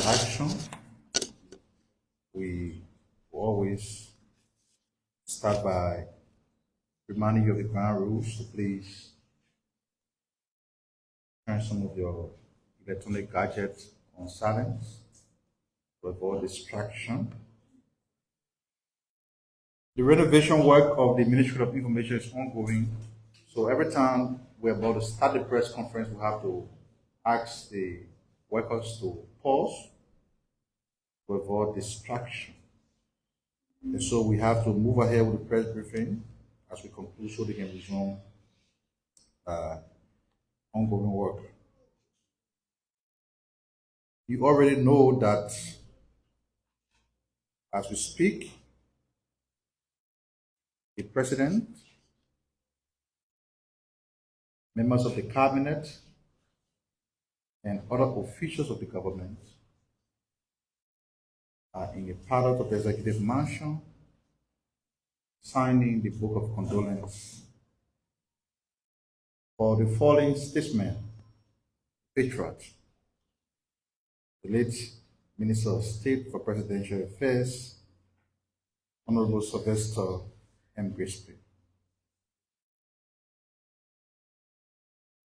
action, we always start by reminding you of the ground rules. So please turn some of your electronic gadgets on silent to avoid distraction. The renovation work of the Ministry of Information is ongoing. So every time we're about to start the press conference, we have to ask the workers to pause to avoid distraction. And so we have to move ahead with the press briefing as we conclude so they can resume ongoing work. You already know that as we speak, the president, members of the cabinet, and other officials of the government are in a parlor of the executive mansion signing the book of condolence for the fallen statesman, patriot, the late Minister of State for Presidential Affairs, Honorable Sylvester M. Grisby.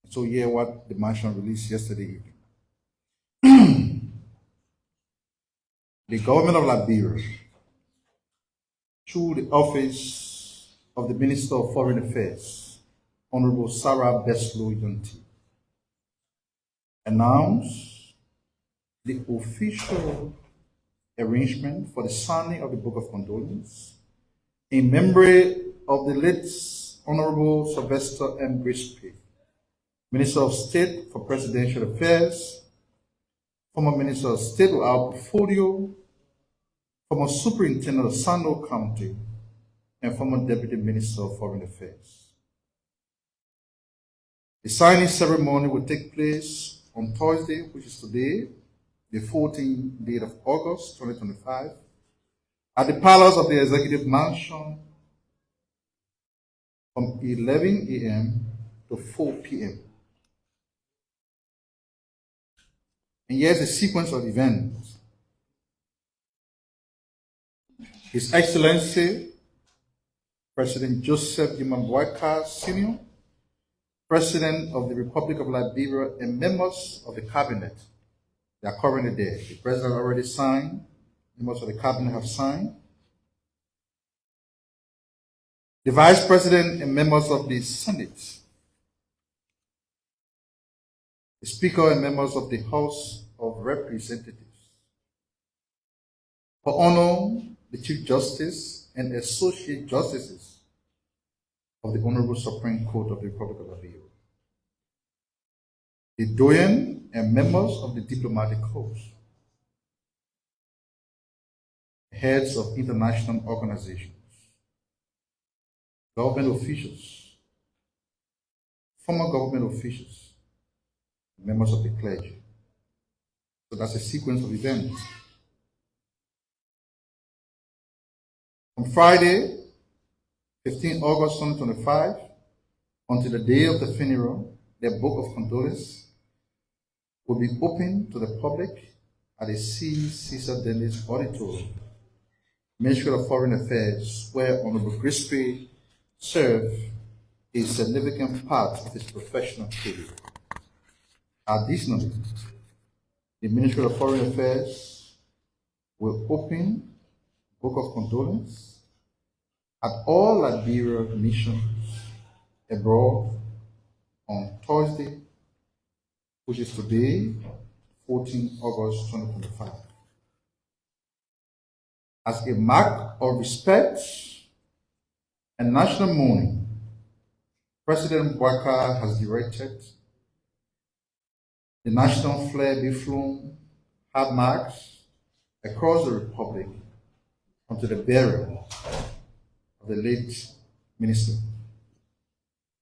So hear what the mansion released yesterday evening. The government of Liberia, through the office of the Minister of Foreign Affairs, Honorable Sarah Beslow Yunti, announced the official arrangement for the signing of the Book of Condolence in memory of the late Honorable Sylvester M. Grisby, Minister of State for Presidential Affairs, former Minister of State without portfolio, former Superintendent of Sando County, and former Deputy Minister of Foreign Affairs. The signing ceremony will take place on Thursday, which is today, the 14th day of August 2025, at the Palace of the Executive Mansion from 11 a.m. to 4 p.m. And here's a sequence of events. His Excellency, President Joseph Boakai Sr., President of the Republic of Liberia, and members of the cabinet, they are currently there. The President already signed, members of the cabinet have signed. The Vice President and members of the Senate, the Speaker and members of the House of Representatives, for honor the Chief Justice and Associate Justices of the Honorable Supreme Court of the Republic of Liberia, the Doyen and members of the Diplomatic Corps, heads of international organizations, government officials, former government officials, members of the clergy. So that's a sequence of events. On Friday, 15 August 2025, until the day of the funeral, the Book of Condolence will be open to the public at the C. Caesar Dennis Auditorium, Ministry of Foreign Affairs, where Honorable Grisby served a significant part of his professional career. Additionally, the Ministry of Foreign Affairs will open Book of Condolence at all Liberia missions abroad on Thursday, which is today, 14 August 2025. As a mark of respect and national mourning, President Boakai has directed the national flag be flown half marks across the Republic unto the burial of the late minister.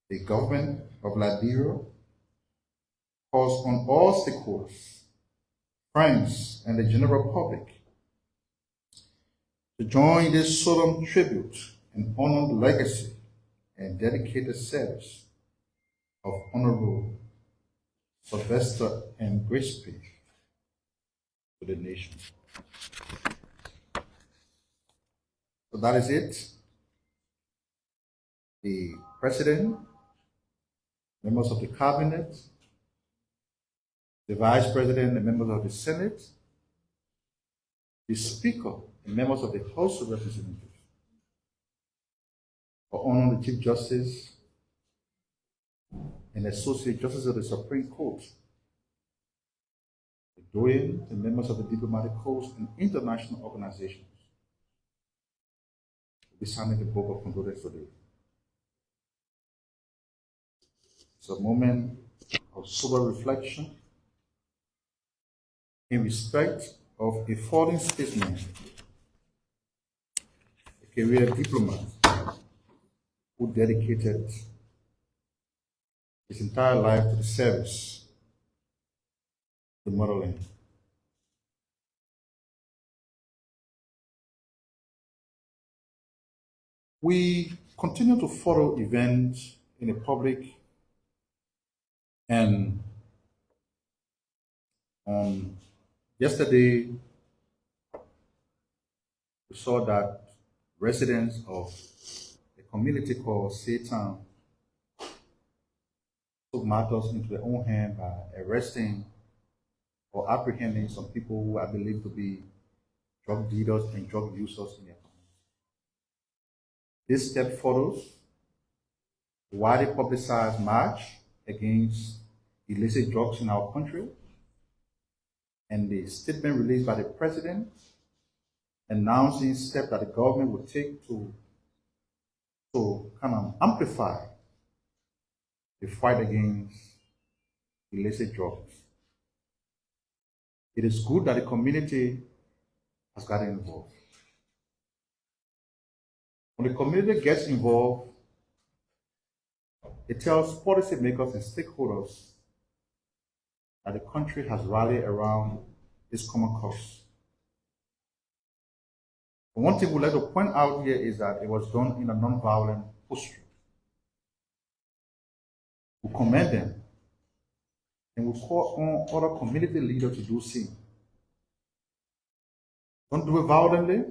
The government of Liberia calls on all stakeholders, friends, and the general public to join this solemn tribute and honor the legacy and dedicated service of Honorable Sylvester M. Grisby to the nation. So that is it. The president, members of the cabinet, the vice president, the members of the Senate, the speaker, and members of the House of Representatives, for honoring the Chief Justice and Associate Justice of the Supreme Court, the doyen and members of the diplomatic corps and international organizations. We'll be signing the book of condolence today. It's a moment of sober reflection in respect of a fallen statesman, a career diplomat who dedicated his entire life to the service of the motherland. We continue to follow events in the public, and yesterday we saw that residents of a community called Satan took matters into their own hand by arresting or apprehending some people who are believed to be drug dealers and drug users in their community. This step follows the widely publicized march against illicit drugs in our country and the statement released by the president announcing steps that the government would take to kind of amplify the fight against illicit drugs. It is good that the community has gotten involved. When the community gets involved, it tells policymakers and stakeholders that the country has rallied around this common cause. One thing we'd like to point out here is that it was done in a non-violent posture. We commend them and we call on other community leaders to do the same. Don't do it violently,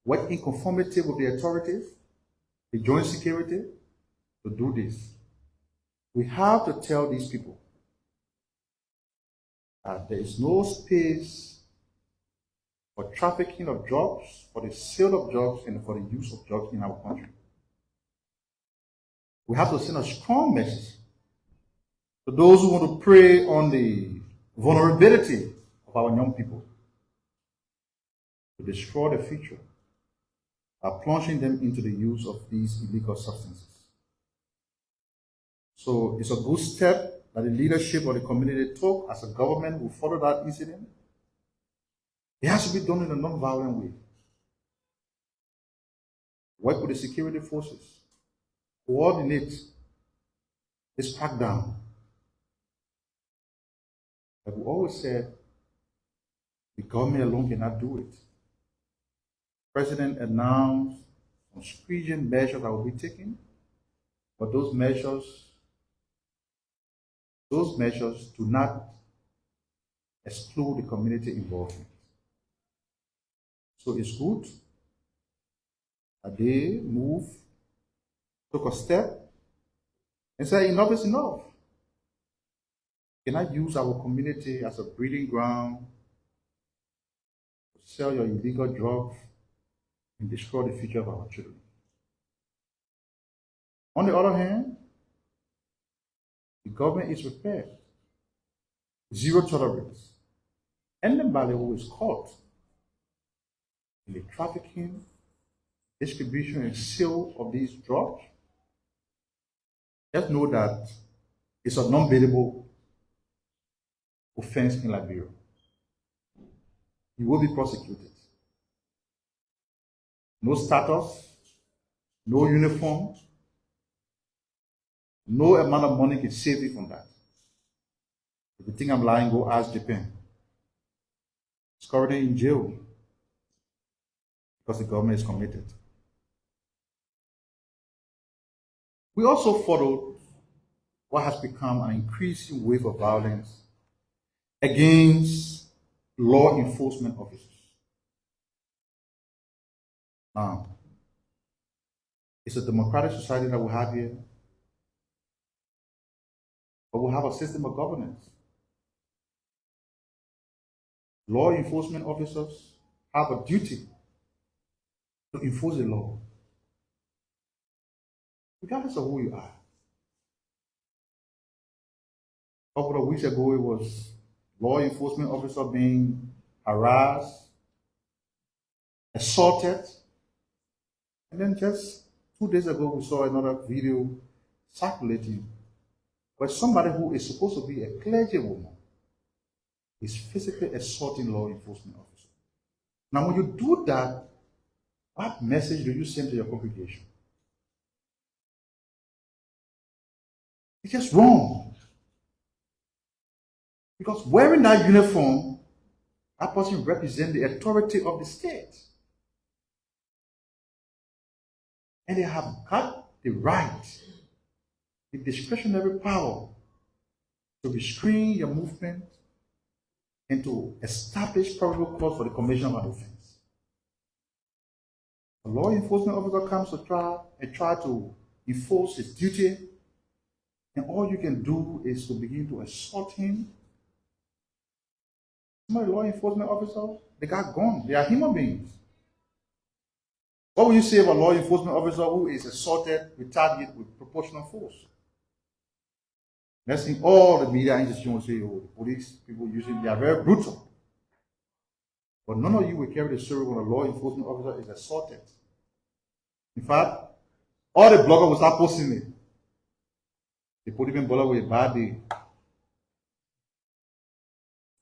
work in conformity with the authorities, the joint security, to do this. We have to tell these people that there is no space for trafficking of drugs, for the sale of drugs, and for the use of drugs in our country. We have to send a strong message to those who want to prey on the vulnerability of our young people, to destroy the future by plunging them into the use of these illegal substances. So it's a good step that the leadership of the community took as a government will follow that incident. It has to be done in a non-violent way. Work with the security forces, coordinate this crackdown. Like we always said, the government alone cannot do it. The president announced some stringent measures that will be taken, but those measures do not exclude the community involvement. So it's good that they took a step, and said enough is enough. You cannot use our community as a breeding ground to sell your illegal drugs and destroy the future of our children. On the other hand, the government is prepared. Zero tolerance. Anybody who is caught in the trafficking, distribution, and sale of these drugs, just know that it's a non-bailable offense in Liberia. You will be prosecuted. No status, no uniform, no amount of money can save you from that. If you think I'm lying, go ask Japan. It's currently in jail because the government is committed. We also followed what has become an increasing wave of violence against law enforcement officers. Now, it's a democratic society that we have here, but we have a system of governance. Law enforcement officers have a duty to enforce the law, regardless of who you are. A couple of weeks ago, it was law enforcement officer being harassed, assaulted, and then just 2 days ago, we saw another video circulating where somebody who is supposed to be a clergywoman is physically assaulting law enforcement officers. Now, when you do that, what message do you send to your congregation? It's just wrong. Because wearing that uniform, that person represents the authority of the state. And they have got the right, the discretionary power to restrain your movement and to establish probable cause for the commission of an offense. A law enforcement officer comes to try to enforce his duty, and all you can do is to begin to assault him. Some of the law enforcement officers, they got guns. They are human beings. What will you say about a law enforcement officer who is assaulted, retaliated with proportional force? Next thing, all the media institutions will say, oh, the police people usually they are very brutal. But none of you will carry the story when a law enforcement officer is assaulted. In fact, all the bloggers will start posting it. They put even bother with a bad day.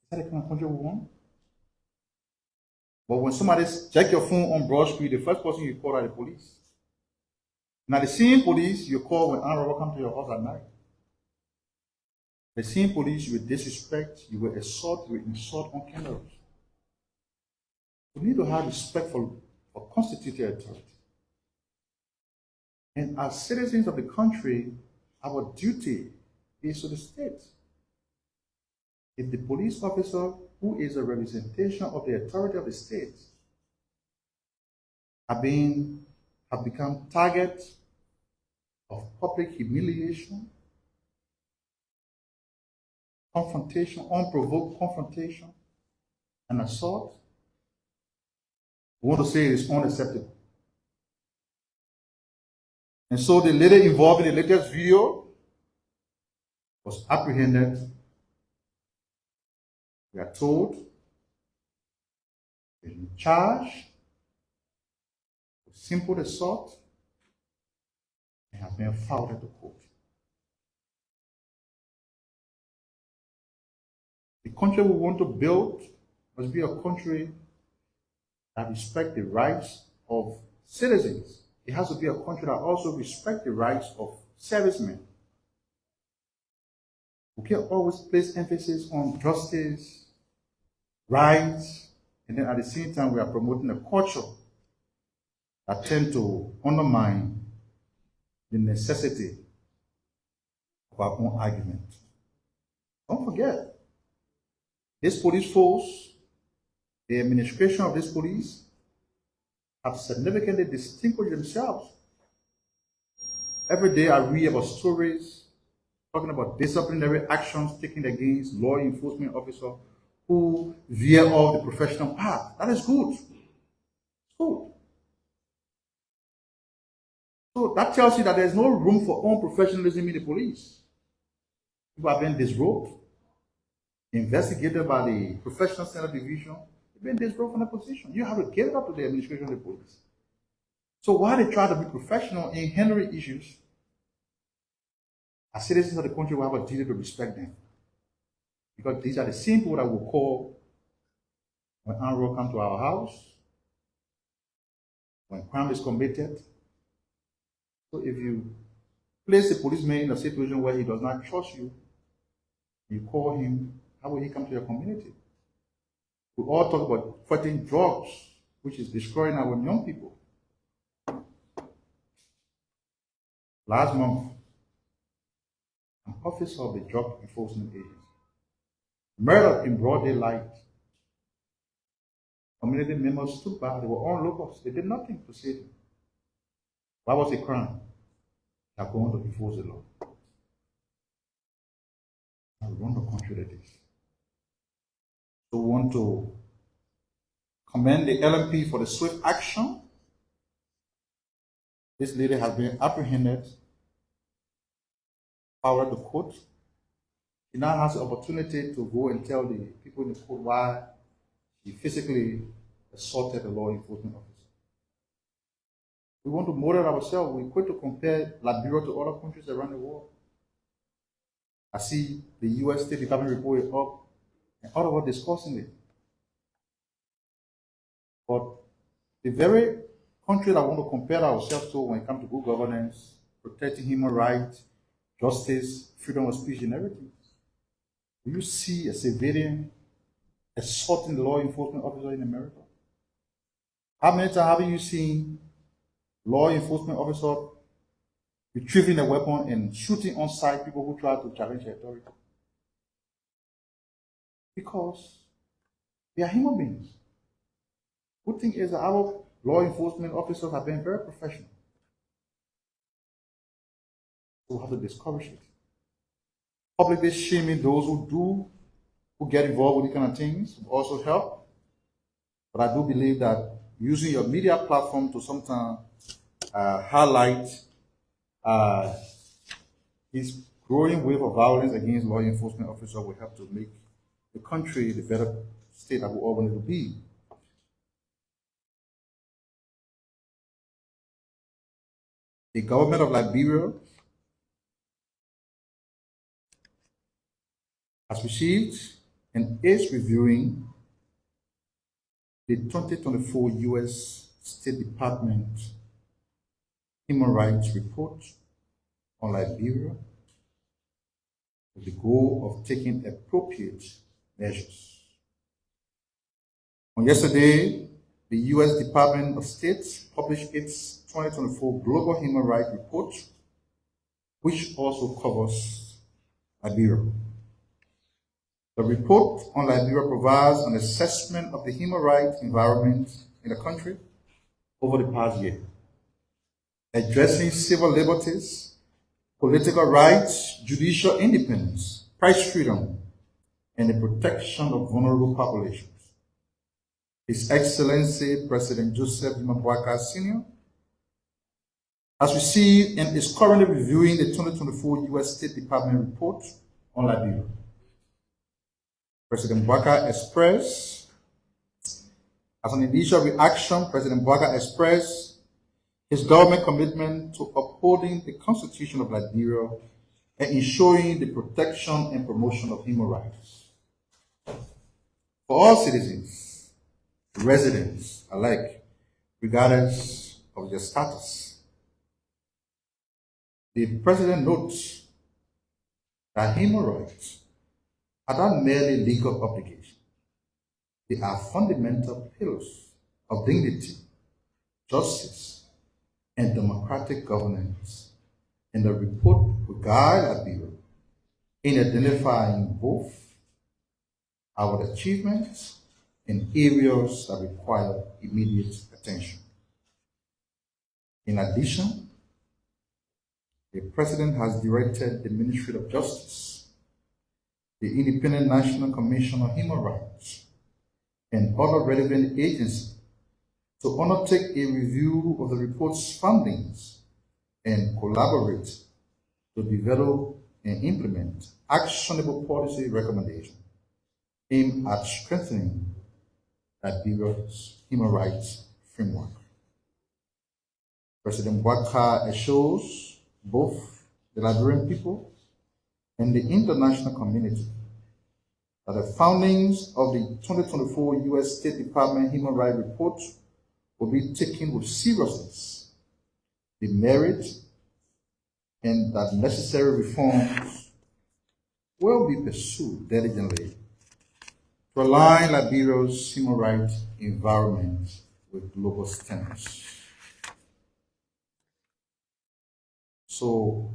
Is that the kind of country we want? But when somebody check your phone on Broad Street, the first person you call are the police. Now the same police you call when armed robbers come to your house at night. The same police you will disrespect, you will assault, you will insult on cameras. We need to have respect for constituted authority. And as citizens of the country, our duty is to the state. If the police officer, who is a representation of the authority of the state, have become targets of public humiliation, confrontation, unprovoked confrontation, and assault, we want to say it is unacceptable. And so the lady involved in the latest video was apprehended. We are told he's in charge with simple assault and has been filed at the court. The country we want to build must be a country that respects the rights of citizens. It has to be a country that also respects the rights of servicemen. We can't always place emphasis on justice, rights, and then at the same time we are promoting a culture that tends to undermine the necessity of our own argument. Don't forget, this police force, the administration of this police, have significantly distinguished themselves. Every day I read about stories talking about disciplinary actions taken against law enforcement officers who veer off the professional path. That is good. It's good. So that tells you that there's no room for unprofessionalism in the police. People have been disrobed, investigated by the professional center division. They've been disrobed from the position. You have to give it up to the administration of the police. So while they try to be professional in handling issues, as citizens of the country, we have a duty to respect them. Because these are the same people that will call when armed robbers come to our house, when crime is committed. So if you place a policeman in a situation where he does not trust you, you call him, how will he come to your community? We all talk about fighting drugs, which is destroying our young people. Last month, an officer of the Drug Enforcement Agency, murdered in broad daylight Community members stood by. They were all locals. They did nothing to save him. Why was a crime? They are going to enforce the law. I run the country that is. So we want to commend the LMP for the swift action. This lady has been apprehended, followed the court. She now has the opportunity to go and tell the people in the court why she physically assaulted a law enforcement officer. We want to model ourselves. We quit to compare Liberia to other countries around the world. I see the U.S. State Department report is up, and all of us discussing it. But the very country that I want to compare ourselves to when it comes to good governance, protecting human rights, justice, freedom of speech, and everything. Do you see a civilian assaulting the law enforcement officer in America? How many times have you seen law enforcement officer retrieving a weapon and shooting on sight people who try to challenge the authority? Because they are human beings. Good thing is that our law enforcement officers have been very professional. So we have to discourage it. Publicly shaming those who get involved with these kind of things will also help. But I do believe that using your media platform to sometimes highlight this growing wave of violence against law enforcement officers will help to make the country the better state that we all want it to be. The government of Liberia has received and is reviewing the 2024 U.S. State Department Human Rights Report on Liberia with the goal of taking appropriate measures. On yesterday, the U.S. Department of State published its 2024 Global Human Rights Report, which also covers Liberia. The report on Liberia provides an assessment of the human rights environment in the country over the past year, addressing civil liberties, political rights, judicial independence, press freedom, and the protection of vulnerable populations. His Excellency President Joseph Boakai Sr. has received and is currently reviewing the 2024 U.S. State Department report on Liberia. President Boakai expressed, as an initial reaction, President Boakai expressed his government commitment to upholding the Constitution of Liberia and ensuring the protection and promotion of human rights for all citizens, residents alike, regardless of their status. The President notes that human rights are not merely legal obligations. They are fundamental pillars of dignity, justice, and democratic governance. And the report will guide Liberia in identifying both our achievements and areas that require immediate attention. In addition, the President has directed the Ministry of Justice, the Independent National Commission on Human Rights, and other relevant agencies to undertake a review of the report's findings and collaborate to develop and implement actionable policy recommendations aimed at strengthening Liberia's human rights framework. President Boakai assures both the Liberian people and the international community that the findings of the 2024 U.S. State Department Human Rights Report will be taken with seriousness, the merit, and that necessary reforms will be pursued diligently to align Liberia's human rights environment with global standards. So,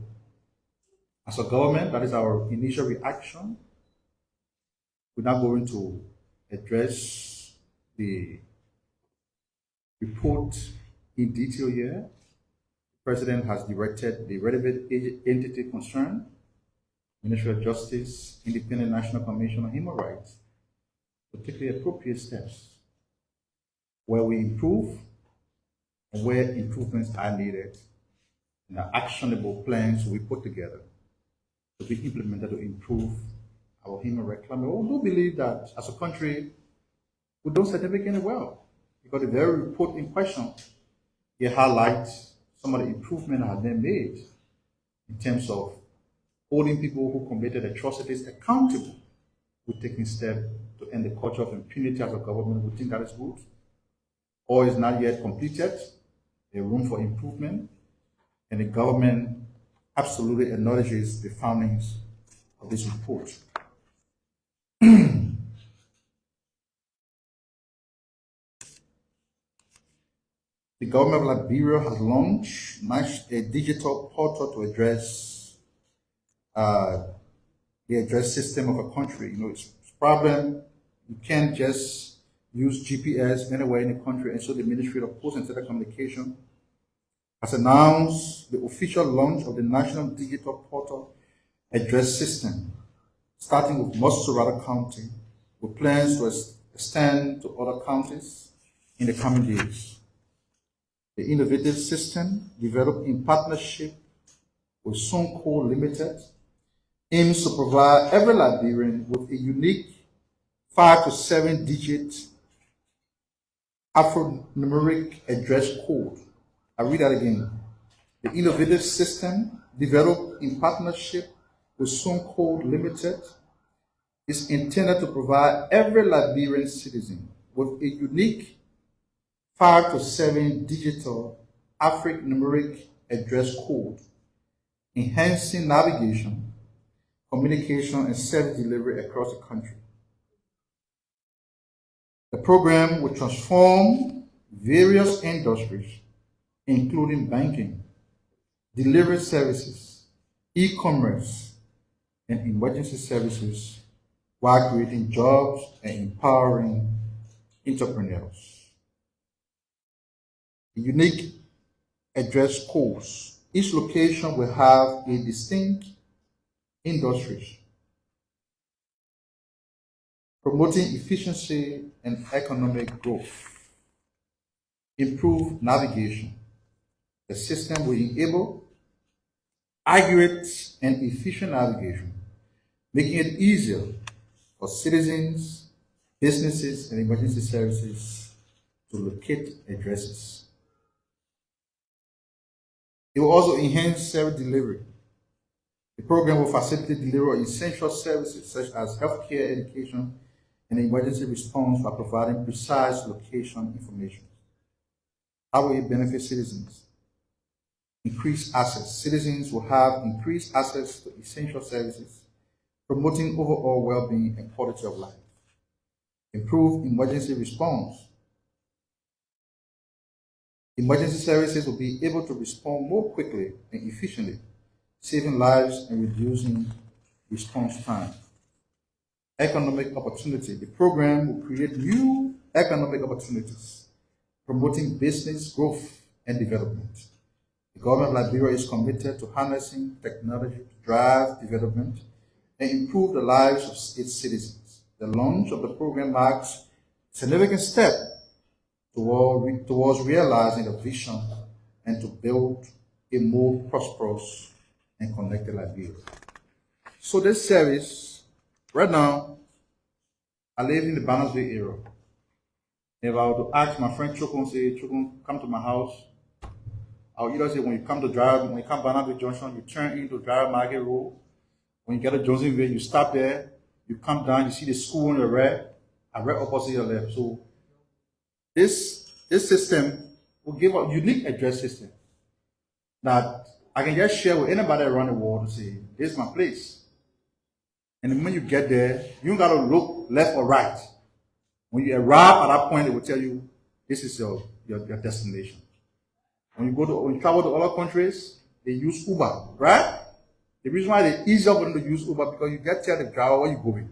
as a government, that is our initial reaction. We're now going to address the report in detail here. The President has directed the relevant entity concerned, Ministry of Justice, Independent National Commission on Human Rights, to take the appropriate steps where we improve and where improvements are needed, and the actionable plans we put together to be implemented to improve our human rights climate. We do believe that as a country, we don't significantly well, because the very report in question, it highlights some of the improvements that have been made in terms of holding people who committed atrocities accountable. We're taking steps to end the culture of impunity as a government. We think that is good. Or is not yet completed. There's room for improvement. And the government absolutely acknowledges the findings of this report. The government of Liberia has launched a digital portal to address the address system of a country. It's a problem. You can't just use GPS anywhere in the country, and so the Ministry of Post and Telecommunication has announced the official launch of the National Digital Portal Address System, starting with Mosurata County, with plans to extend to other counties in the coming days. The innovative system, developed in partnership with Sando Limited, aims to provide every Liberian with a unique 5 to 7 digit alphanumeric address code. I read that again. The innovative system, developed in partnership with Sando Limited, is intended to provide every Liberian citizen with a unique 5 to 7 digital alphanumeric address code, enhancing navigation, communication, and service delivery across the country. The program will transform various industries, including banking, delivery services, e-commerce, and emergency services, while creating jobs and empowering entrepreneurs. The unique address codes. Each location will have a distinct industry, promoting efficiency and economic growth. Improve navigation. The system will enable accurate and efficient navigation, making it easier for citizens, businesses, and emergency services to locate addresses. It will also enhance service delivery. The program will facilitate delivery of essential services such as healthcare, education, and emergency response by providing precise location information. How will it benefit citizens? Increased access. Citizens will have increased access to essential services, promoting overall well-being and quality of life. Improve emergency response. Emergency services will be able to respond more quickly and efficiently, saving lives and reducing response time. Economic opportunity. The program will create new economic opportunities, promoting business growth and development. The government of Liberia is committed to harnessing technology to drive development and improve the lives of its citizens. The launch of the program marks a significant step towards realizing the vision and to build a more prosperous and connected Liberia. So this service, right now, I live in the Bannersville area. If I were to ask my friend Chukun, say, Chukun, come to my house, I'll either say when you come Bannersville Junction, you turn into Drive Market Road. When you get to Johnsonville, you stop there, you come down, you see the school on the right opposite your left. So this system will give a unique address system that I can just share with anybody around the world to say, this is my place. And when you get there, you don't got to look left or right. When you arrive at that point, it will tell you this is your destination. When you travel to other countries, they use Uber, right? The reason why it's easier for them to use Uber because you get to tell the driver where you're going.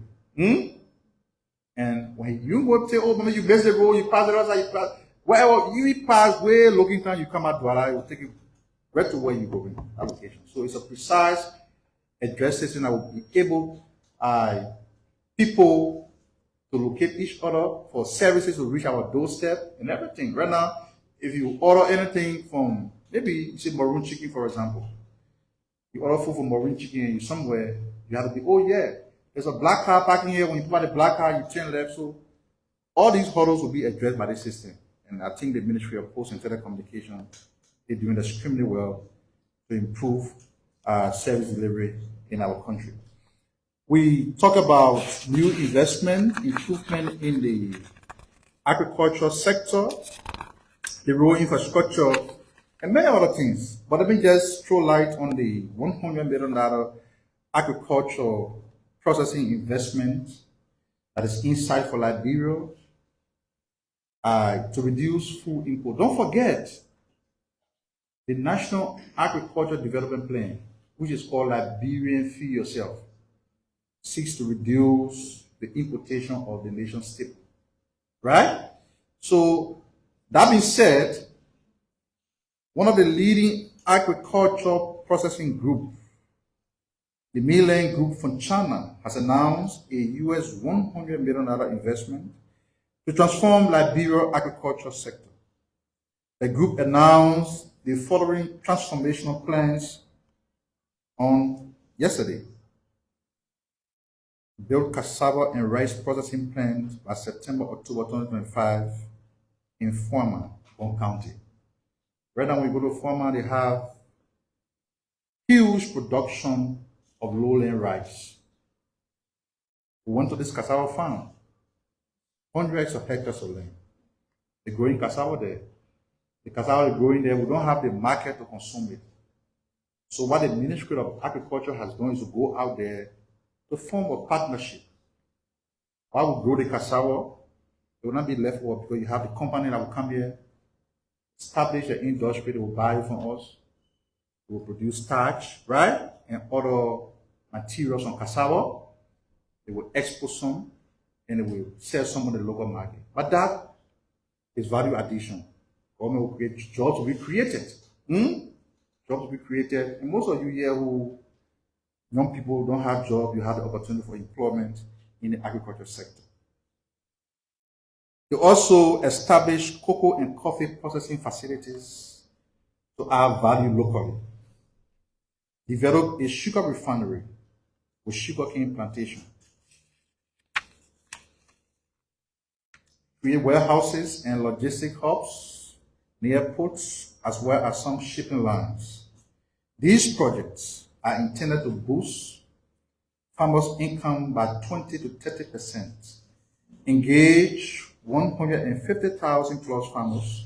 And when you go say, oh, maybe you miss the road, you pass the road, Wherever you pass way looking time, you come out Douala, it will take you right to where you go in that location. So it's a precise address system that will be able people to locate each other for services to reach our doorstep and everything. Right now, if you order anything from maybe you say maroon chicken, for example, you order food from maroon chicken and you somewhere, you have to be, oh yeah, there's a black car parking here. When you put out the black car, you turn left. So all these hurdles will be addressed by this system. And I think the Ministry of Post and Telecommunication is doing extremely well to improve service delivery in our country. We talk about new investment, improvement in the agricultural sector, the rural infrastructure, and many other things. But let me just throw light on the $100 million agricultural processing investment that is inside for Liberia to reduce food import. Don't forget the National Agricultural Development Plan, which is called Liberian Feed Yourself, seeks to reduce the importation of the nation's staple. Right? So, that being said, one of the leading agricultural processing groups, the Mainland Group from China, has announced a US $100 million investment to transform Liberia's agricultural sector. The group announced the following transformational plans on yesterday. Build cassava and rice processing plant by September, October 2025 in Forma, Bon County. Right now, when we go to Forma, they have huge production of lowland rice. We went to this cassava farm, hundreds of hectares of land. They're growing cassava there. The cassava is growing there. We don't have the market to consume it. So what the Ministry of Agriculture has done is to go out there to form a partnership. While we grow the cassava, it will not be left over because you have the company that will come here, establish an industry, they will buy it from us. They will produce starch, right? And other materials on cassava. They will export some and they will sell some on the local market. But that is value addition. Government will create jobs will be created. Jobs will be created. And most of you here who young people don't have jobs, you have the opportunity for employment in the agriculture sector. They also establish cocoa and coffee processing facilities to add value locally. Develop a sugar refinery with sugarcane plantation. Create warehouses and logistic hubs near ports as well as some shipping lines. These projects are intended to boost farmers' income by 20 to 30%, engage 150,000 plus farmers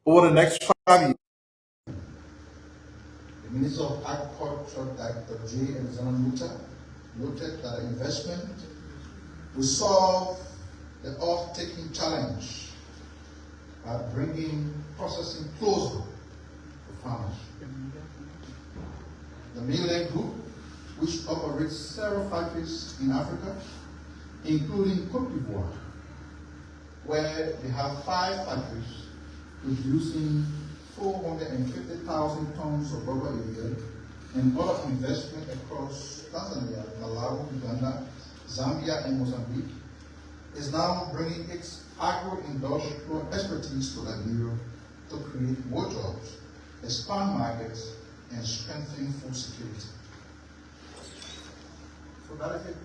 over the next 5 years. The Minister of Agriculture, Dr. J. Alexander noted that the investment will solve the off-taking challenge by bringing processing closer to farmers. The Mainland Group, which operates several factories in Africa, including Cote d'Ivoire, where they have 5 factories producing 450,000 tons of rubber a year, and other investment across Tanzania, Malawi, Uganda, Zambia, and Mozambique, is now bringing its agro-industrial expertise to Liberia to create more jobs, expand markets, and strengthen food security. So that is it.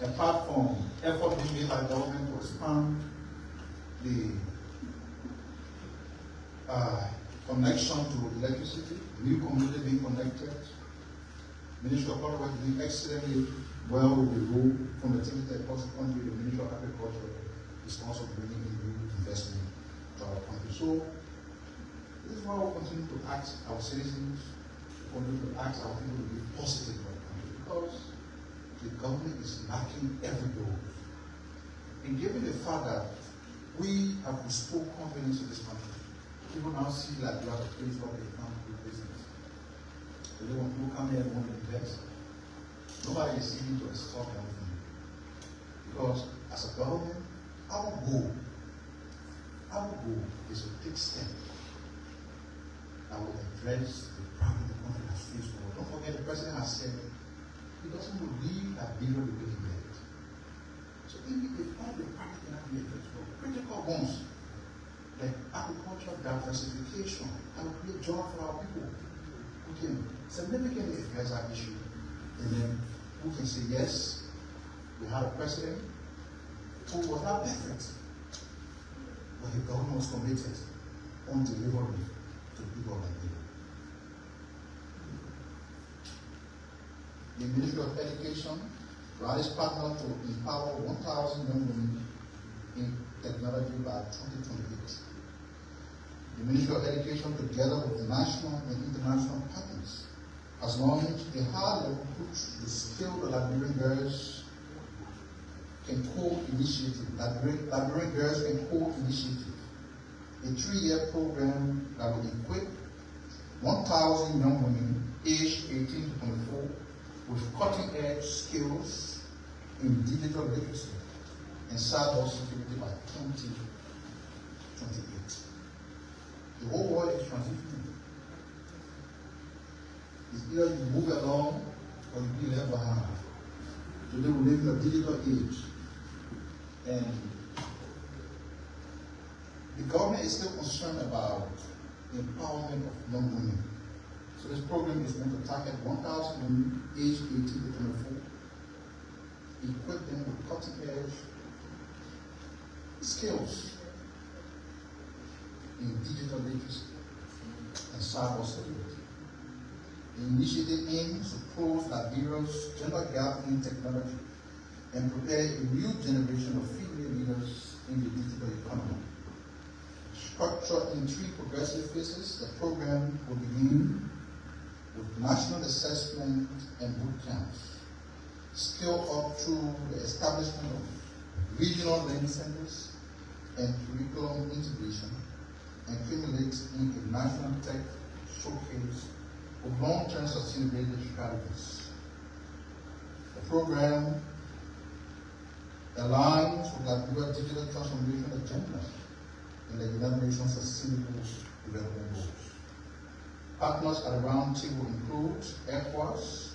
Apart from effort being made by the government to expand the connection to electricity, new community being connected, Ministry of Agriculture is doing excellently well with the role from the activity across the country. The Ministry of Agriculture is also bringing in new investment to our country. So this is why we continue to ask our citizens, we continue to ask our people to be positive about the country, because the government is knocking every door. And given the fact that we have restored confidence in this country, people now see that we have a place where they come to do business. They don't want people come here and want to invest. Nobody is seeking to extort anything. Because as a government, our goal our goal is to take steps that will address the problem the country has faced. Don't forget, the president has said he doesn't believe that Liberia will be led. So if all the problems cannot be addressed, but critical ones like agricultural diversification, that will create jobs for our people, who can significantly address our issue, and then who can say, yes, we had a president who was not perfect, but his government was committed on delivering to people like Liberia. The Ministry of Education rallies partner to empower 1,000 young women in technology by 2028. The Ministry of Education, together with the national and international partners, has launched a high-level push to skill the Liberian girls can co-initiative. Liberian girls can co-initiative, a 3-year program that will equip 1,000 young women aged 18 to 24 with cutting-edge skills in digital literacy and cyber security by 2028. The whole world is transitioning. It's either you move along or you be left behind. Today we live in a digital age, and the government is still concerned about the empowerment of young women. So this program is going to target 1,000 women aged 18 to 24, equip them with cutting-edge skills in digital literacy and cyber security. The initiative aims to close Liberia's gender gap in technology and prepare a new generation of female leaders in the digital economy. Structured in 3 progressive phases, the program will begin with national assessment and boot camps, scale up through the establishment of regional learning centers and curriculum integration, and culminate in a national tech showcase of long-term sustainability strategies. The program aligns with Liberia's digital transformation agenda and the United Nations Sustainable Development Goals. Partners at the round table include ECOWAS,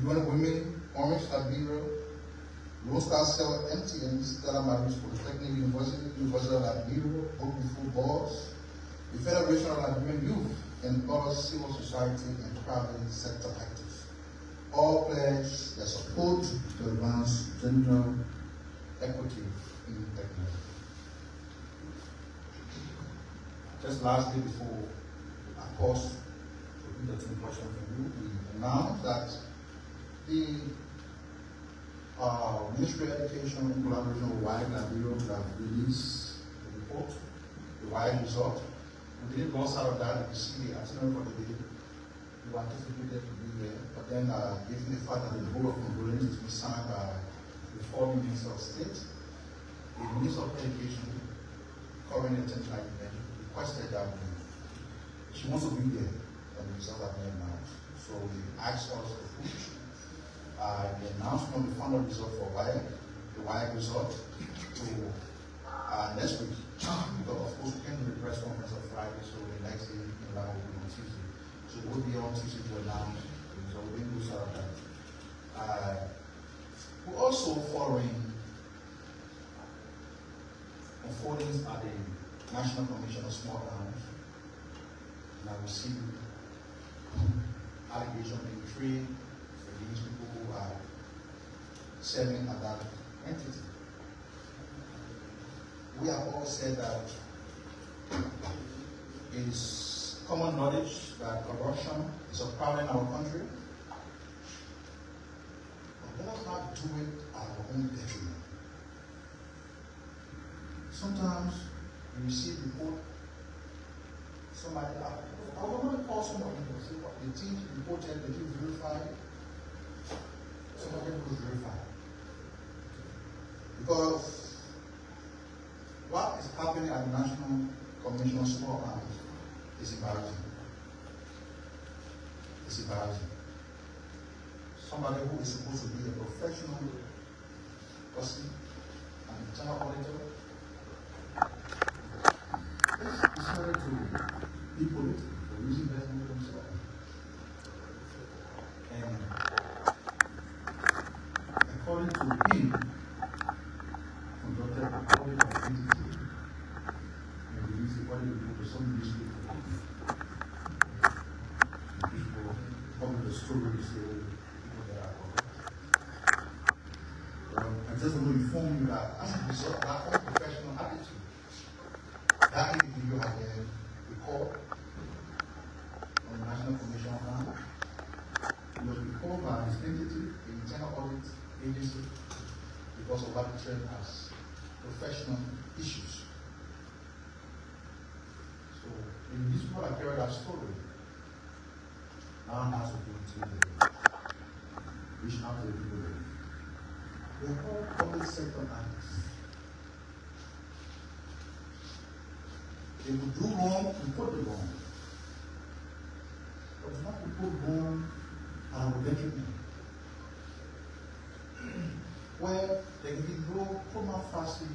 UN Women, Orange Liberia, Lone Star Cell, MTN, Stella Maris Polytechnic University, University of Liberia, Book Before Boards, the Federation of Liberian Youth, and other civil society and private sector actors. All pledge their support to advance gender equity in technology. Just lastly, before I pause to entertain question from you, we announce that the Ministry of Education in collaboration with WIDE Liberia have released the report, the WIDE result. We didn't lose out of that. You see the itinerary for the day. We were anticipated to be there, but then given the fact that the Board of Condolence is being signed by the 4 Ministers of State, the Minister of Education, current attention requested that she wants to be there when the results are being announced. So we asked us to push the announcement of the final result for WIDE, the WIDE result, to next week. Because of course we can't do the press conference on Friday, so the next day in line will be on Tuesday. So it will be on Tuesday to announce, so we didn't lose out of that. We're also following unfoldings at the National Commission of Small Arms. And I received allegations being trade against people who are serving at that entity. We have all said that it is common knowledge that corruption is a problem in our country. But let us not do it at our own detriment. Sometimes you receive report, somebody, I want to call somebody and say, what the team reported, did you verify it? Somebody will verify. Because what is happening at the National Commission on Small Arms is embarrassing. It's embarrassing. Somebody who is supposed to be a professional person, an internal auditor, say people that are corrupt. I just want to inform you that as a result of that unprofessional attitude, that individual has been recalled on the National Commission on Land. He was recalled by his entity, the Internal Audit Agency, because of what he termed as professional issues. So, in this people that carried that story, now has to go to reach out to the people there. They're all public sector analysts. They will do wrong, report the wrong. But not report wrong and will let it know. Where there can be no prima facie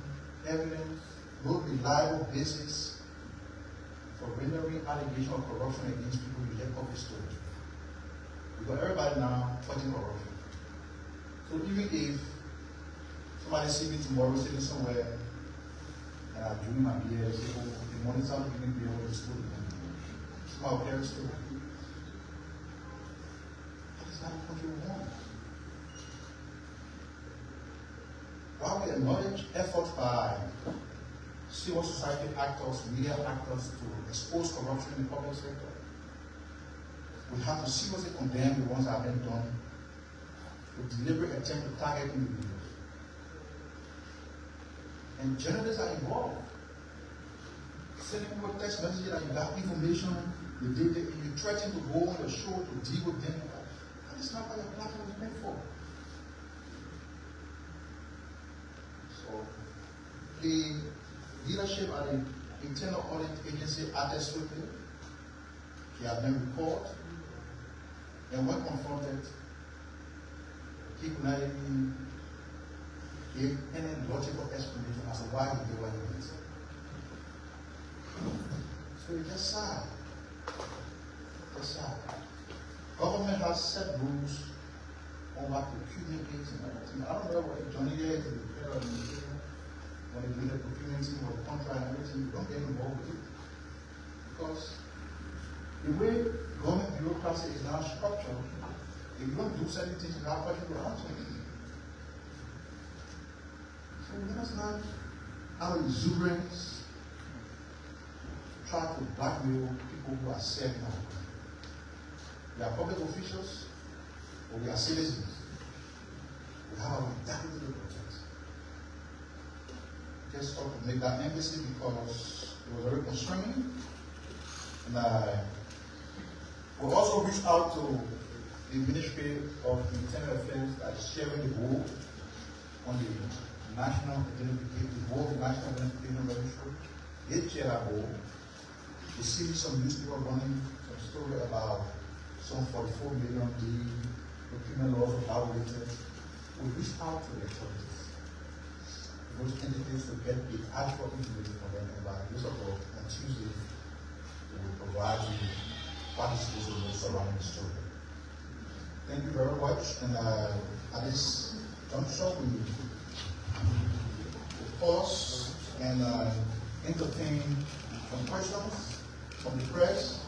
evidence, no reliable basis for rendering allegation of corruption against people you let public story. Because everybody now fighting corruption. So even if somebody see me tomorrow sitting somewhere and I'm doing my beer, say, oh, the money is out giving beer over the story. Somebody will carry a story. That is not the country we want. While we acknowledge efforts by civil society actors, media actors to expose corruption in the public sector, we have to seriously condemn the ones that have been done with deliberate attempt to target individuals. And journalists are involved. Sending people text messages that you got information, you threaten to go on the show to deal with them. That is not what your platform is meant for. So, the leadership at the Internal Audit Agency acted swiftly. He had been recalled. And when confronted, he could not even give any logical explanation as to why he did what he did. So it's just sad. It's sad. Government has set rules on what procurement is and everything. I don't know what Johnny is, the federal administration, when they do the procurement team or the contract and everything, you don't get involved with it. Because the way government bureaucracy is now structured, if you don't do certain things, you have to answer. So let us not, out of exuberance, try to blackmail people who are serving our country. We are public officials, or we are citizens. We have our integrity to protect. Just thought to make that emphasis because it was very concerning. And we also reached out to the Ministry of Internal Affairs that is sharing the role on the National Identification Registry. They share that role. You see some newspaper running some story about some 44 million procurement laws of violated. We reached out to the authorities, those entities, to get the actual information from them. And by the use of on Tuesday, we will provide you what is supposed to be surrounding the story. Thank you very much. And at this juncture, we will pause and entertain some questions from the press.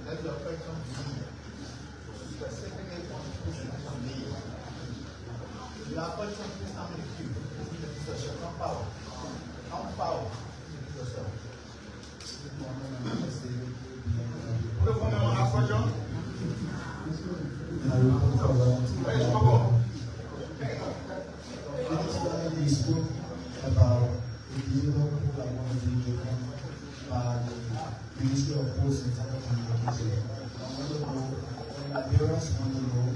Let your question be specifically on me. If you have questions, please come in the queue. Come power. Come power. Yourself. What if one of have question? He spoke about the illegal people that want to be given by the Ministry of Posts and Telecommunications. I want to know, Liberians want to know,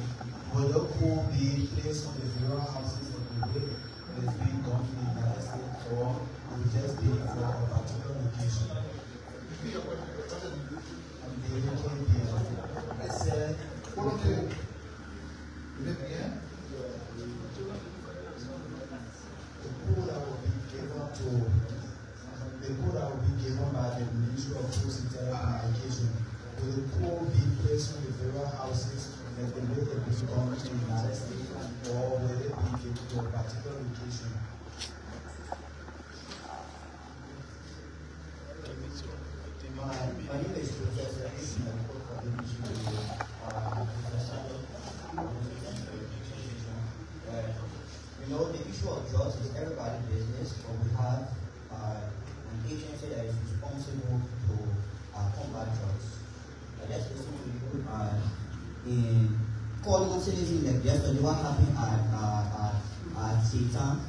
will the pool be placed on the funeral houses of the way that is being done in the United States, or will it just be for a particular location? And the I said, What do you live again? the pool that will be given by the Ministry of Posts and Telecommunications, will the pool be placed on the funeral houses that the way that is done in the United States, or will it be given to a particular location? My name is You know, the issue of drugs is everybody's business, but we have an agency that is responsible to combat drugs. Let's listen to you in calling on citizens like yesterday. What happened at Satan?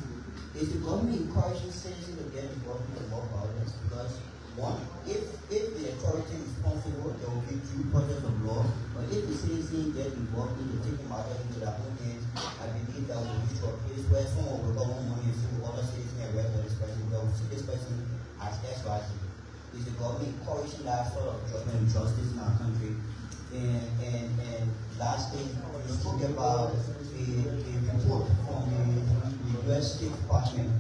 Is the government encouraging citizens to get involved in more violence? Because one, if the authority is responsible, there will be due process of law. But if the citizens get involved in taking matters into their own hands, I believe that will lead to a place where someone will come home money and see other citizens and arrest for this person. They will see this person as XYZ. Is the government encouraging that sort of judgment and justice in our country? And last thing, you spoke about a report from the U.S. State Department.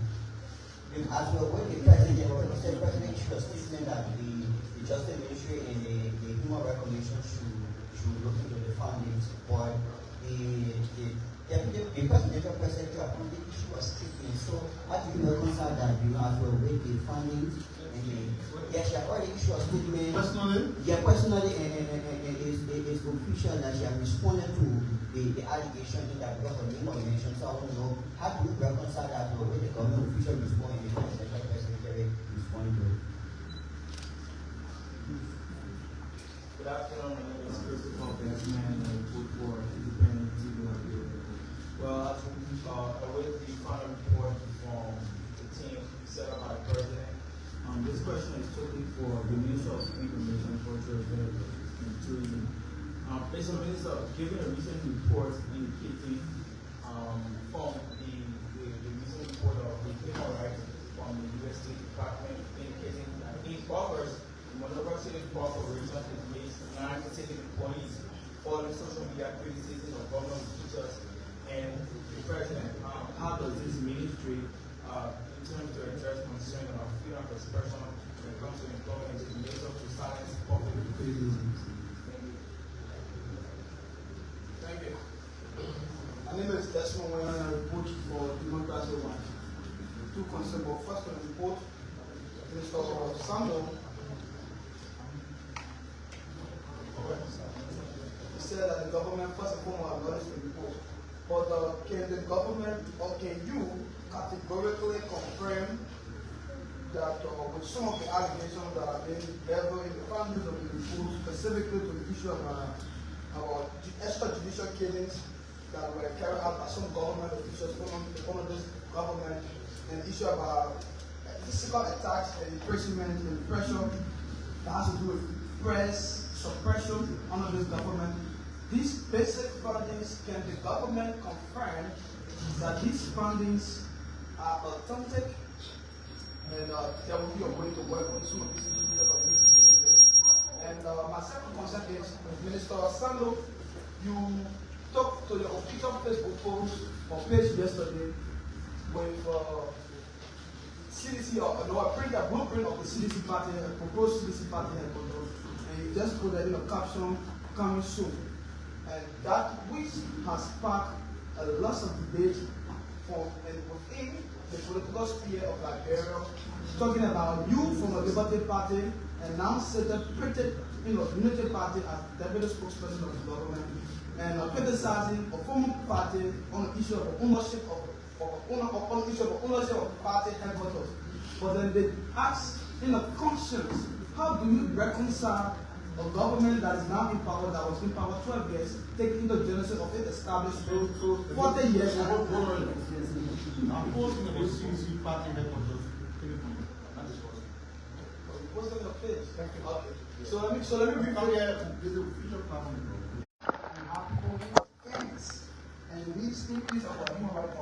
As well, when the president issued a statement that the Justice Ministry and the Human Rights Commission should look into the findings, but the presidential secretary apparently issued a statement. So how do you reconcile that? As well with the findings and yes, she has already issued a statement. Personally? Yeah, personally, and it's official that she has responded to the allegation that because of name or mention. So I want to know, how do you reconcile that with the government official responding and the presidential secretary responding to it? Good afternoon, my name is Christopher Bassman, and I report for Independent TV Liberia. Well, as with the final report from the team set up by the president, this question is totally for the Minister of Information, Culture, and Tourism. Based on Minister, given a recent report indicating from the recent report of the human rights from the U.S. State Department indicating that it offers the Monrovia City Corporation is based on city employees following social media criticism of government officials and the president. How does this ministry in terms to address concern about freedom of expression when it comes to employment is measure to silence public criticism? Thank you. My name is Desmond Wayne and I report for Democracy Watch. Two concerns, but first on the report, Mr. Sando. He said that the government, first and foremost, acknowledged the report. But can the government, or can you categorically confirm that with some of the allegations that have been leveled in the findings of the report, specifically to the issue of about extrajudicial killings that were carried out by some government officials under this government, and the issue about physical attacks and imprisonment and pressure that has to do with press suppression under this government. These basic findings, can the government confirm that these findings are authentic and there will be a way to work on some of these issues that are being taken there? And my second concern is, Minister Sando, you talked to your official Facebook post or page yesterday with CDC, or no, I print a blueprint of the CDC party, proposed CDC party headquarters, and you just put in a caption, coming soon. And that which has sparked a lot of debate and within the political sphere of Liberia, talking about you from the Liberty Party and now separated, Unity Party as deputy spokesperson of the government, and criticizing a former party on the issue of ownership of party headquarters. But then they ask, conscience, how do you reconcile a government that is now in power, that was in power 12 years, taking the genesis of it established 40 years ago? I'm posting about CDC party headquarters. Posting your page. Okay. So let me read from here. There's a official platform. And these increase of our human rights